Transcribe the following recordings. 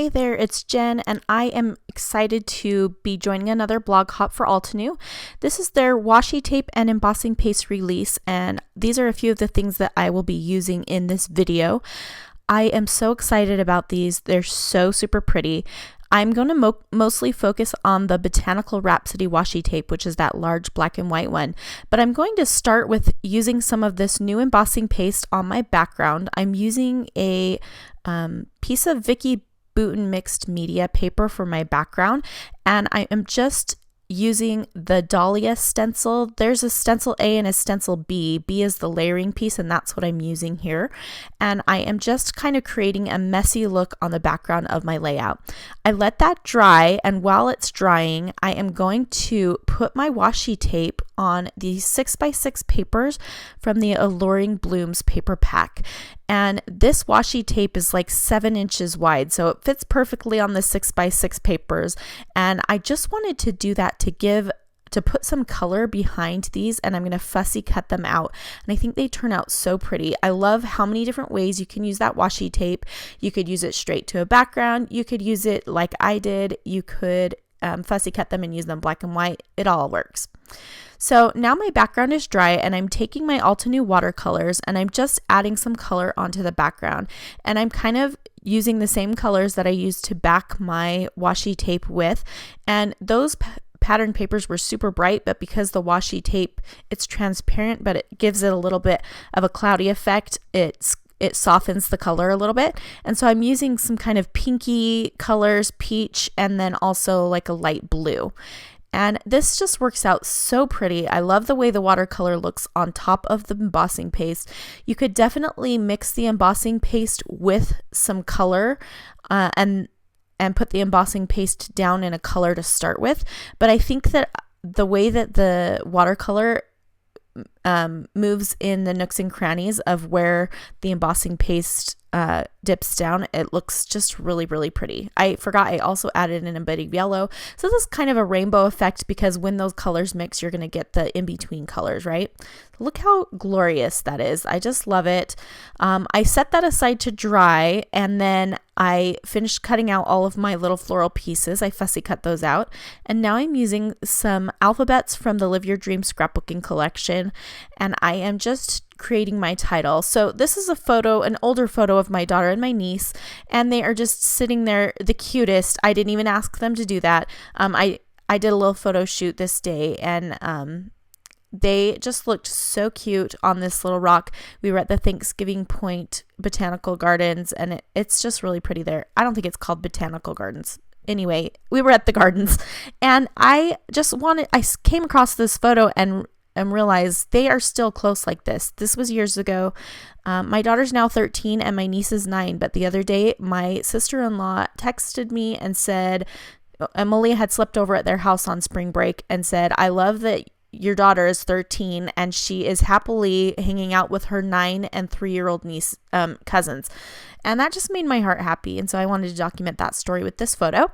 Hi there, it's Jen, and I am excited to be joining another blog hop for Altenew. This is their washi tape and embossing paste release, and these are a few of the things that I will be using in this video. I am so excited about these. They're so super pretty. I'm going to mostly focus on the Botanical Rhapsody washi tape, which is that large black and white one. But I'm going to start with using some of this new embossing paste on my background. I'm using a piece of Vicky Bouton mixed media paper for my background, and I am just using the Dahlia stencil. There's a stencil A and a stencil B. B is the layering piece, and that's what I'm using here. And I am just kind of creating a messy look on the background of my layout. I let that dry, and while it's drying, I am going to put my washi tape on these 6x6 papers from the Alluring Blooms paper pack. And this washi tape is like 7 inches wide, so it fits perfectly on the 6x6 papers. And I just wanted to do that to put some color behind these, and I'm going to fussy cut them out. And I think they turn out so pretty. I love how many different ways you can use that washi tape. You could use it straight to a background. You could use it like I did. You could fussy cut them and use them black and white. It all works. So now my background is dry, and I'm taking my Altenew watercolors and I'm just adding some color onto the background. And I'm kind of using the same colors that I used to back my washi tape with. And those pattern papers were super bright, but because the washi tape, it's transparent, but it gives it a little bit of a cloudy effect. It softens the color a little bit. And so I'm using some kind of pinky colors, peach, and then also like a light blue. And this just works out so pretty. I love the way the watercolor looks on top of the embossing paste. You could definitely mix the embossing paste with some color and put the embossing paste down in a color to start with. But I think that the way that the watercolor moves in the nooks and crannies of where the embossing paste dips down, it looks just really, really pretty. I forgot I also added an embedded yellow. So this is kind of a rainbow effect because when those colors mix, you're going to get the in-between colors, right? Look how glorious that is. I just love it. I set that aside to dry, and then I finished cutting out all of my little floral pieces. I fussy cut those out. And now I'm using some alphabets from the Live Your Dream scrapbooking collection, and I am just creating my title. So this is a photo, an older photo of my daughter and my niece, and they are just sitting there, the cutest. I didn't even ask them to do that. I did a little photo shoot this day, and they just looked so cute on this little rock. We were at the Thanksgiving Point Botanical Gardens, and it's just really pretty there. I don't think it's called Botanical Gardens. Anyway, we were at the gardens, and I came across this photo and realized they are still close like this. This was years ago. My daughter's now 13 and my niece is 9, but the other day my sister-in-law texted me and said, Malia had slept over at their house on spring break, and said, I love that your daughter is 13 and she is happily hanging out with her 9 and 3-year-old niece cousins. And that just made my heart happy. And so I wanted to document that story with this photo.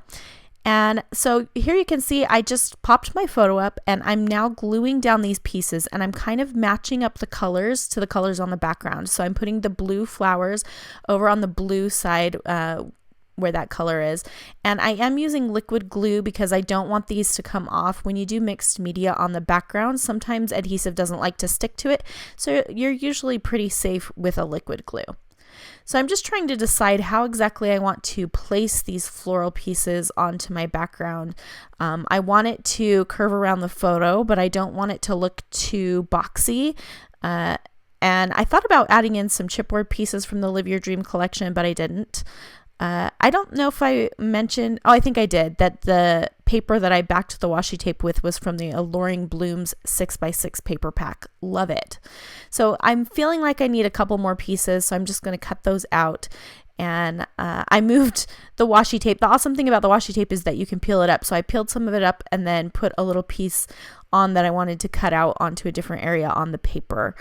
And so here you can see I just popped my photo up, and I'm now gluing down these pieces, and I'm kind of matching up the colors to the colors on the background. So I'm putting the blue flowers over on the blue side where that color is. And I am using liquid glue because I don't want these to come off. When you do mixed media on the background, sometimes adhesive doesn't like to stick to it. So you're usually pretty safe with a liquid glue. So I'm just trying to decide how exactly I want to place these floral pieces onto my background. I want it to curve around the photo, but I don't want it to look too boxy. And I thought about adding in some chipboard pieces from the Live Your Dream collection, but I didn't. I don't know if I mentioned, I think I did, that the paper that I backed the washi tape with was from the Alluring Blooms 6x6 paper pack. Love it. So I'm feeling like I need a couple more pieces, so I'm just going to cut those out. And I moved the washi tape. The awesome thing about the washi tape is that you can peel it up. So I peeled some of it up and then put a little piece on that I wanted to cut out onto a different area on the paper.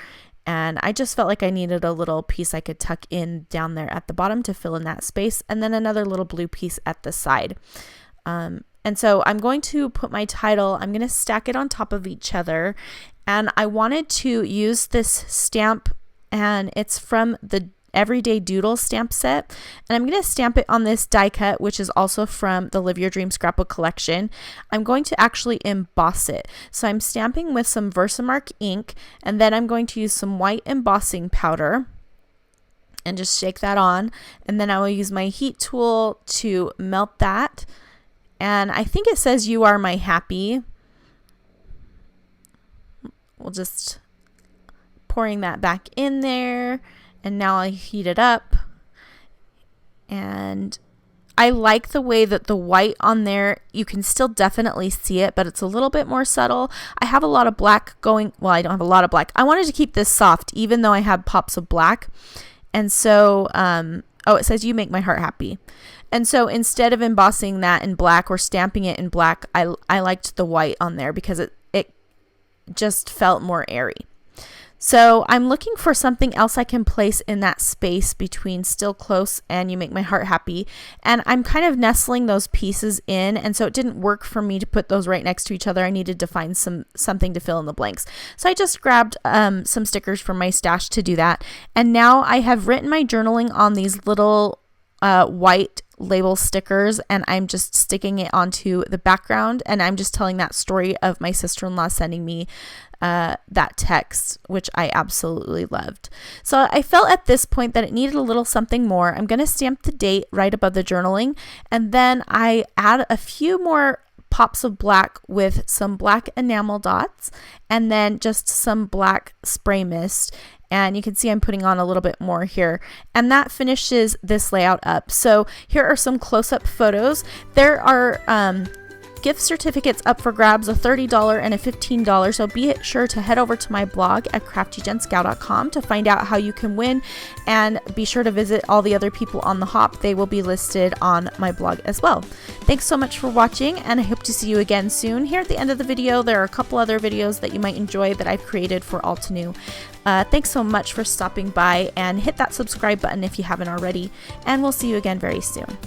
And I just felt like I needed a little piece I could tuck in down there at the bottom to fill in that space, and then another little blue piece at the side. And so I'm going to put my title, I'm going to stack it on top of each other, and I wanted to use this stamp, and it's from the Everyday Doodle stamp set, and I'm going to stamp it on this die cut, which is also from the Live Your Dream Scrapbook collection. I'm going to actually emboss it. So I'm stamping with some Versamark ink, and then I'm going to use some white embossing powder and just shake that on, and then I will use my heat tool to melt that. And I think it says "You Are My Happy." We'll just pouring that back in there, and now I heat it up. And I like the way that the white on there, you can still definitely see it, but it's a little bit more subtle. I have a lot of black going, well, I don't have a lot of black. I wanted to keep this soft even though I have pops of black. And so, oh, it says "You Make My Heart Happy." And so instead of embossing that in black or stamping it in black, I liked the white on there because it just felt more airy. So I'm looking for something else I can place in that space between Still Close and "You Make My Heart Happy." And I'm kind of nestling those pieces in, and so it didn't work for me to put those right next to each other. I needed to find something to fill in the blanks. So I just grabbed some stickers from my stash to do that. And now I have written my journaling on these little white label stickers, and I'm just sticking it onto the background, and I'm just telling that story of my sister-in-law sending me that text, which I absolutely loved. So I felt at this point that it needed a little something more. I'm going to stamp the date right above the journaling, and then I add a few more pops of black with some black enamel dots, and then just some black spray mist. And you can see I'm putting on a little bit more here, and that finishes this layout up. So here are some close-up photos. There are gift certificates up for grabs, a $30 and a $15. So be sure to head over to my blog at CraftyJenSchow.com to find out how you can win, and be sure to visit all the other people on the hop. They will be listed on my blog as well. Thanks so much for watching, and I hope to see you again soon. Here at the end of the video, there are a couple other videos that you might enjoy that I've created for Altenew. Thanks so much for stopping by, and hit that subscribe button if you haven't already, and we'll see you again very soon.